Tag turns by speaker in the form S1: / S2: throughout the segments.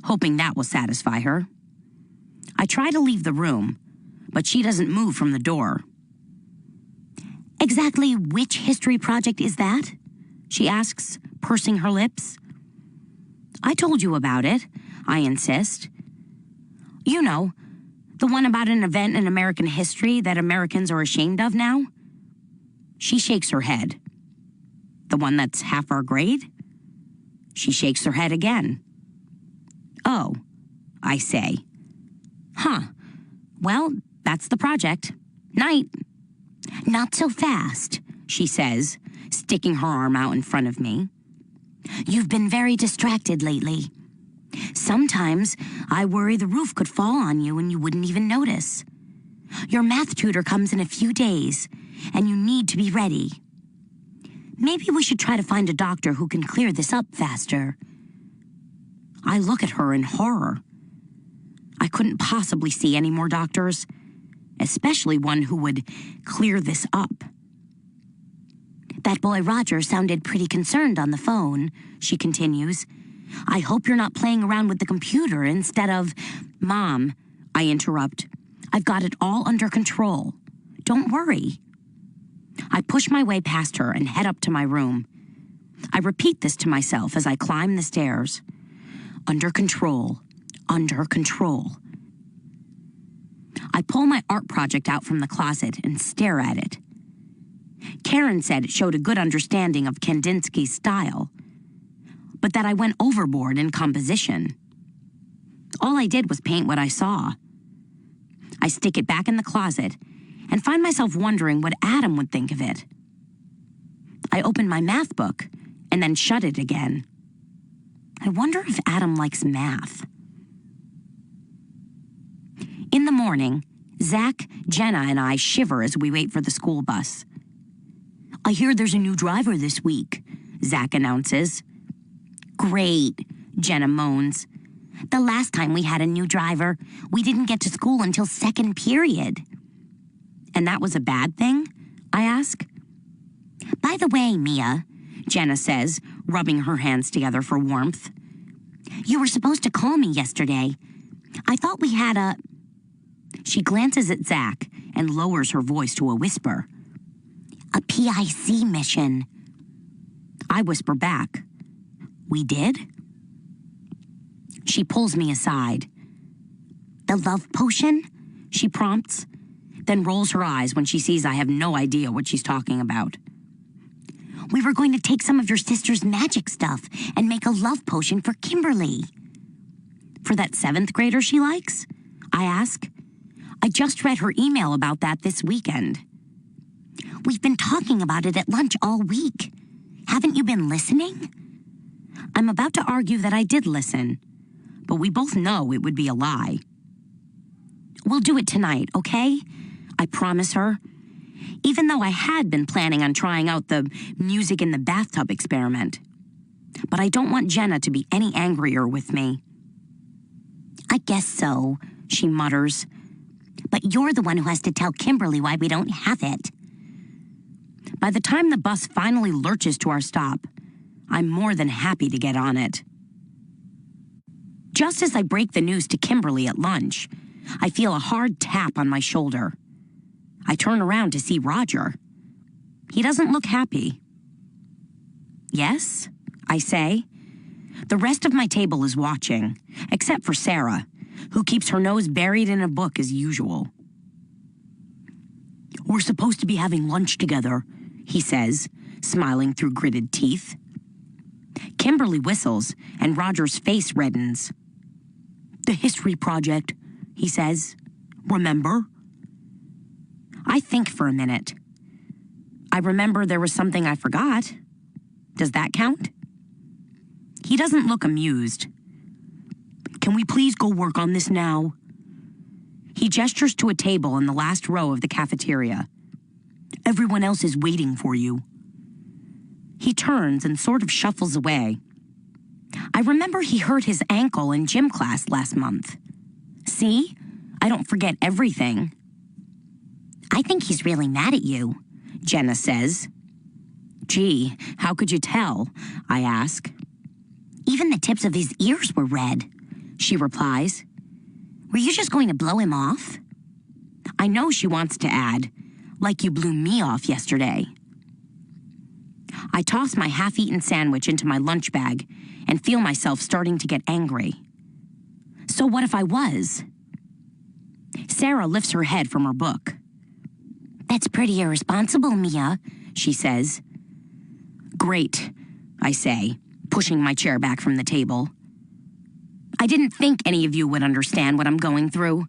S1: hoping that will satisfy her. I try to leave the room, but she doesn't move from the door. "Exactly which history project is that?" she asks, pursing her lips. "I told you about it," I insist. "You know, the one about an event in American history that Americans are ashamed of now?" She shakes her head. "The one that's half our grade?" She shakes her head again. "Oh," I say. "Huh. Well, that's the project. Night." "Not so fast," she says, sticking her arm out in front of me. "You've been very distracted lately. Sometimes I worry the roof could fall on you and you wouldn't even notice. Your math tutor comes in a few days, and you need to be ready. Maybe we should try to find a doctor who can clear this up faster." I look at her in horror. I couldn't possibly see any more doctors, especially one who would clear this up. "That boy Roger sounded pretty concerned on the phone," she continues. "I hope you're not playing around with the computer instead of—" "Mom," I interrupt, "I've got it all under control. Don't worry." I push my way past her and head up to my room. I repeat this to myself as I climb the stairs. Under control. Under control. I pull my art project out from the closet and stare at it. Karen said it showed a good understanding of Kandinsky's style, but that I went overboard in composition. All I did was paint what I saw. I stick it back in the closet and find myself wondering what Adam would think of it. I open my math book and then shut it again. I wonder if Adam likes math. In the morning, Zach, Jenna, and I shiver as we wait for the school bus. "I hear there's a new driver this week," Zach announces. "Great," Jenna moans. "The last time we had a new driver, we didn't get to school until second period." "And that was a bad thing?" I ask. "By the way, Mia," Jenna says, rubbing her hands together for warmth, "you were supposed to call me yesterday. I thought we had a—" She glances at Zach and lowers her voice to a whisper. "A PIC mission." I whisper back, "We did?" She pulls me aside. "The love potion?" she prompts, then rolls her eyes when she sees I have no idea what she's talking about. "We were going to take some of your sister's magic stuff and make a love potion for Kimberly." "For that 7th grader she likes?" I ask. "I just read her email about that this weekend." "We've been talking about it at lunch all week. Haven't you been listening?" I'm about to argue that I did listen, but we both know it would be a lie. "We'll do it tonight, okay?" I promise her, even though I had been planning on trying out the music in the bathtub experiment. But I don't want Jenna to be any angrier with me. "I guess so," she mutters. "But you're the one who has to tell Kimberly why we don't have it." By the time the bus finally lurches to our stop, I'm more than happy to get on it. Just as I break the news to Kimberly at lunch, I feel a hard tap on my shoulder. I turn around to see Roger. He doesn't look happy. "Yes?" I say. The rest of my table is watching, except for Sarah, who keeps her nose buried in a book as usual. "We're supposed to be having lunch together," he says, smiling through gritted teeth. Kimberly whistles, and Roger's face reddens. "The history project," he says. "Remember?" I think for a minute. I remember there was something I forgot. Does that count? He doesn't look amused. "Can we please go work on this now?" He gestures to a table in the last row of the cafeteria. "Everyone else is waiting for you." He turns and sort of shuffles away. I remember he hurt his ankle in gym class last month. See? I don't forget everything. "I think he's really mad at you," Jenna says. "Gee, how could you tell?" I ask. "Even the tips of his ears were red," she replies. Were you just going to blow him off? I know she wants to add, like you blew me off yesterday. I toss my half-eaten sandwich into my lunch bag and feel myself starting to get angry. So what if I was? Sarah lifts her head from her book. That's pretty irresponsible, Mia, she says. Great, I say, pushing my chair back from the table. I didn't think any of you would understand what I'm going through.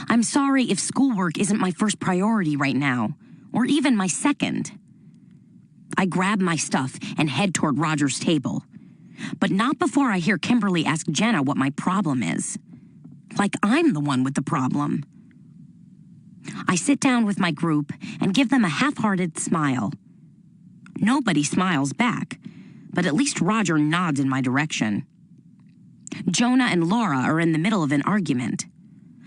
S1: I'm sorry if schoolwork isn't my first priority right now, or even my second. I grab my stuff and head toward Roger's table, but not before I hear Kimberly ask Jenna what my problem is. Like I'm the one with the problem. I sit down with my group and give them a half-hearted smile. Nobody smiles back, but at least Roger nods in my direction. Jonah and Laura are in the middle of an argument.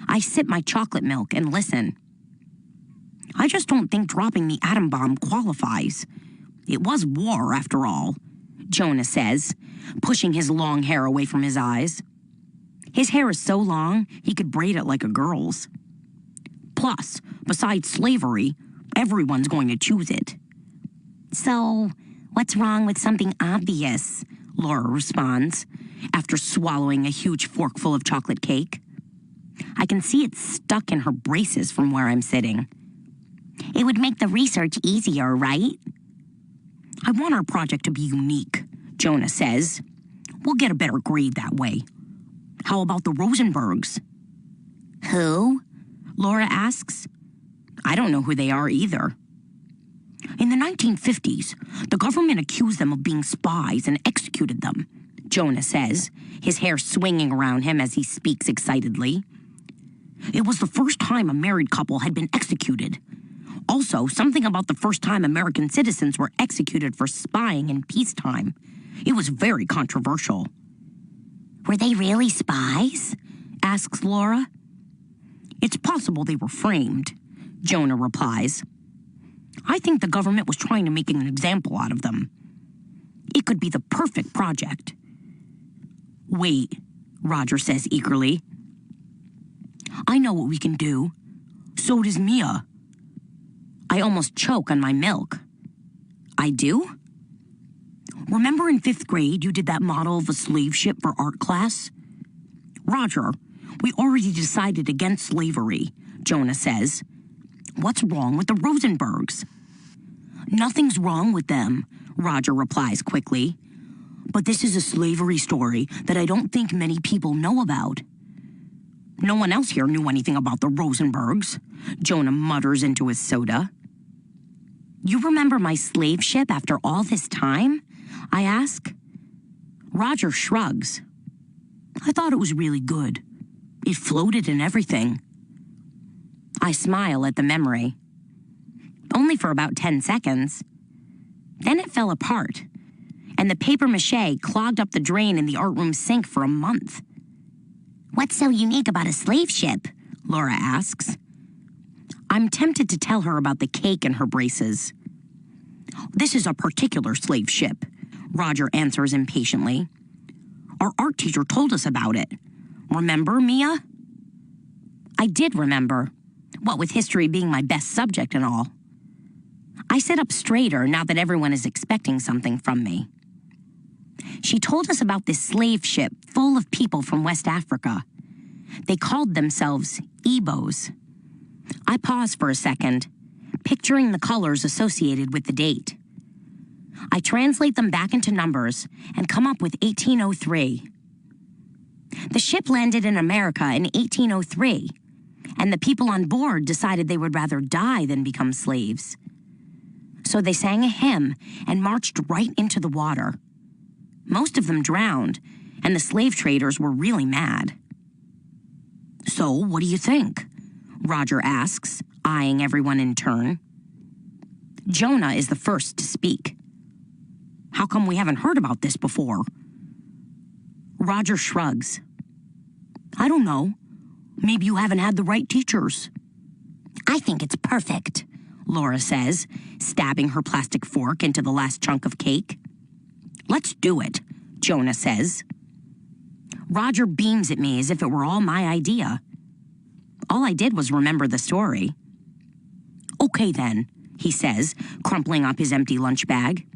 S1: I sip my chocolate milk and listen. I just don't think dropping the atom bomb qualifies. It was war, after all, Jonah says, pushing his long hair away from his eyes. His hair is so long, he could braid it like a girl's. Plus, besides slavery, everyone's going to choose it. So, what's wrong with something obvious? Laura responds, after swallowing a huge forkful of chocolate cake. I can see it stuck in her braces from where I'm sitting. It would make the research easier, right? I want our project to be unique, Jonah says. We'll get a better grade that way. How about the Rosenbergs? Who? Laura asks. I don't know who they are either. In the 1950s, the government accused them of being spies and executed them, Jonah says, his hair swinging around him as he speaks excitedly. It was the first time a married couple had been executed. Also, something about the first time American citizens were executed for spying in peacetime. It was very controversial. Were they really spies? Asks Laura. It's possible they were framed, Jonah replies. I think the government was trying to make an example out of them. It could be the perfect project. Wait, Roger says eagerly. I know what we can do. So does Mia. I almost choke on my milk. I do? Remember in 5th grade you did that model of a slave ship for art class? Roger, we already decided against slavery, Jonah says. What's wrong with the Rosenbergs? Nothing's wrong with them, Roger replies quickly. But this is a slavery story that I don't think many people know about. No one else here knew anything about the Rosenbergs, Jonah mutters into his soda. You remember my slave ship after all this time? I ask. Roger shrugs. I thought it was really good. It floated and everything. I smile at the memory. Only for about 10 seconds. Then it fell apart, and the papier-mâché clogged up the drain in the art room sink for a month. What's so unique about a slave ship? Laura asks. I'm tempted to tell her about the cake in her braces. This is a particular slave ship, Roger answers impatiently. Our art teacher told us about it. Remember, Mia? I did remember, what with history being my best subject and all. I sit up straighter now that everyone is expecting something from me. She told us about this slave ship full of people from West Africa. They called themselves Igbos. I pause for a second, picturing the colors associated with the date. I translate them back into numbers and come up with 1803. The ship landed in America in 1803, and the people on board decided they would rather die than become slaves. So they sang a hymn and marched right into the water. Most of them drowned, and the slave traders were really mad. So, what do you think? Roger asks, eyeing everyone in turn. Jonah is the first to speak. How come we haven't heard about this before? Roger shrugs. I don't know. Maybe you haven't had the right teachers. I think it's perfect, Laura says, stabbing her plastic fork into the last chunk of cake. Let's do it, Jonah says. Roger beams at me as if it were all my idea. All I did was remember the story. "Okay then," he says, crumpling up his empty lunch bag.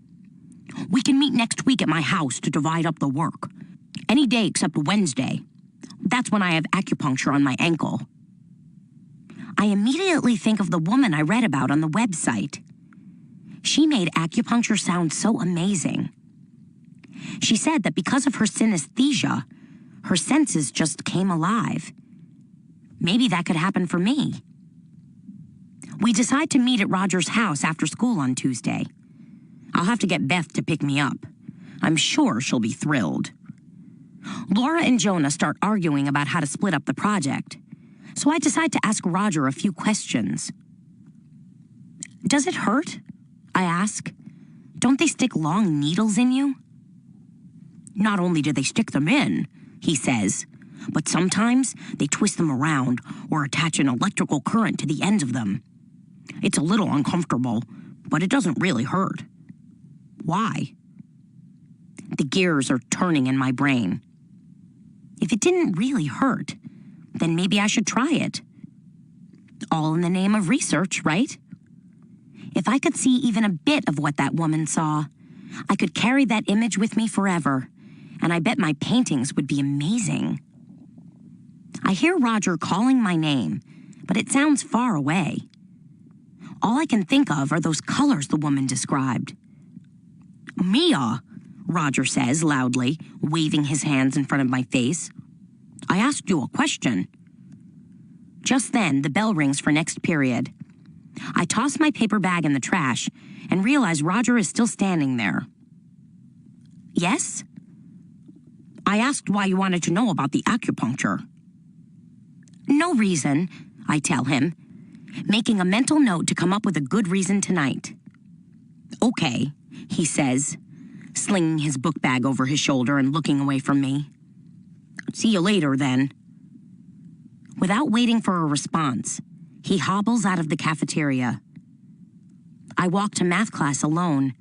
S1: "We can meet next week at my house to divide up the work. Any day except Wednesday. That's when I have acupuncture on my ankle." I immediately think of the woman I read about on the website. She made acupuncture sound so amazing. She said that because of her synesthesia, her senses just came alive. Maybe that could happen for me. We decide to meet at Roger's house after school on Tuesday. I'll have to get Beth to pick me up. I'm sure she'll be thrilled. Laura and Jonah start arguing about how to split up the project, so I decide to ask Roger a few questions. "Does it hurt?" I ask. "Don't they stick long needles in you?" "Not only do they stick them in," he says, "but sometimes they twist them around or attach an electrical current to the ends of them. It's a little uncomfortable, but it doesn't really hurt." "Why?" The gears are turning in my brain. If it didn't really hurt, then maybe I should try it. All in the name of research, right? If I could see even a bit of what that woman saw, I could carry that image with me forever, and I bet my paintings would be amazing. I hear Roger calling my name, but it sounds far away. All I can think of are those colors the woman described. "Mia," Roger says loudly, waving his hands in front of my face. "I asked you a question." Just then, the bell rings for next period. I toss my paper bag in the trash and realize Roger is still standing there. "Yes?" "I asked why you wanted to know about the acupuncture." "No reason," I tell him, making a mental note to come up with a good reason tonight. "Okay," he says, slinging his book bag over his shoulder and looking away from me. "See you later, then." Without waiting for a response, he hobbles out of the cafeteria. I walk to math class alone,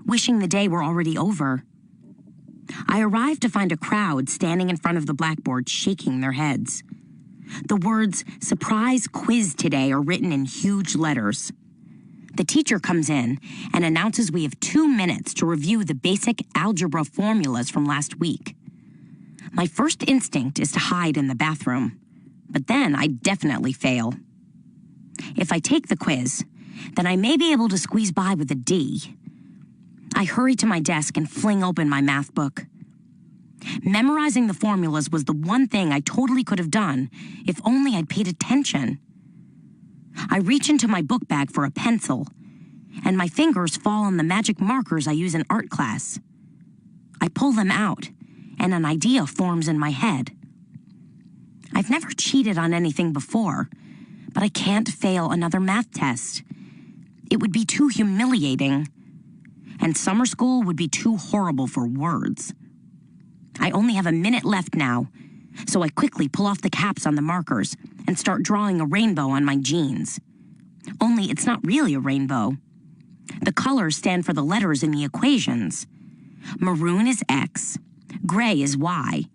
S1: wishing the day were already over. I arrive to find a crowd standing in front of the blackboard shaking their heads. The words "Surprise Quiz Today" are written in huge letters. The teacher comes in and announces we have 2 minutes to review the basic algebra formulas from last week. My first instinct is to hide in the bathroom, but then I definitely fail. If I take the quiz, then I may be able to squeeze by with a D. I hurry to my desk and fling open my math book. Memorizing the formulas was the one thing I totally could have done if only I'd paid attention. I reach into my book bag for a pencil, and my fingers fall on the magic markers I use in art class. I pull them out, and an idea forms in my head. I've never cheated on anything before, but I can't fail another math test. It would be too humiliating, and summer school would be too horrible for words. I only have a minute left now, so I quickly pull off the caps on the markers and start drawing a rainbow on my jeans. Only it's not really a rainbow. The colors stand for the letters in the equations. Maroon is X, gray is Y,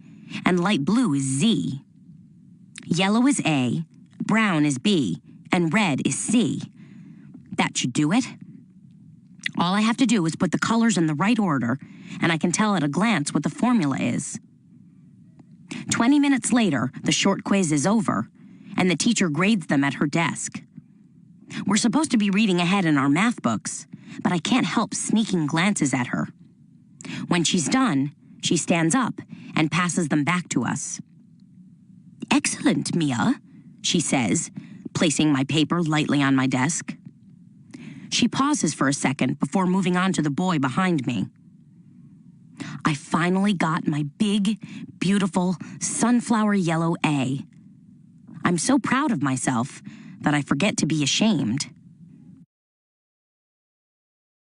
S1: and light blue is Z. Yellow is A, brown is B, and red is C. That should do it. All I have to do is put the colors in the right order, and I can tell at a glance what the formula is. 20 minutes later, the short quiz is over, and the teacher grades them at her desk. We're supposed to be reading ahead in our math books, but I can't help sneaking glances at her. When she's done, she stands up and passes them back to us. "Excellent, Mia," she says, placing my paper lightly on my desk. She pauses for a second before moving on to the boy behind me. I finally got my big, beautiful, sunflower yellow A. I'm so proud of myself that I forget to be ashamed.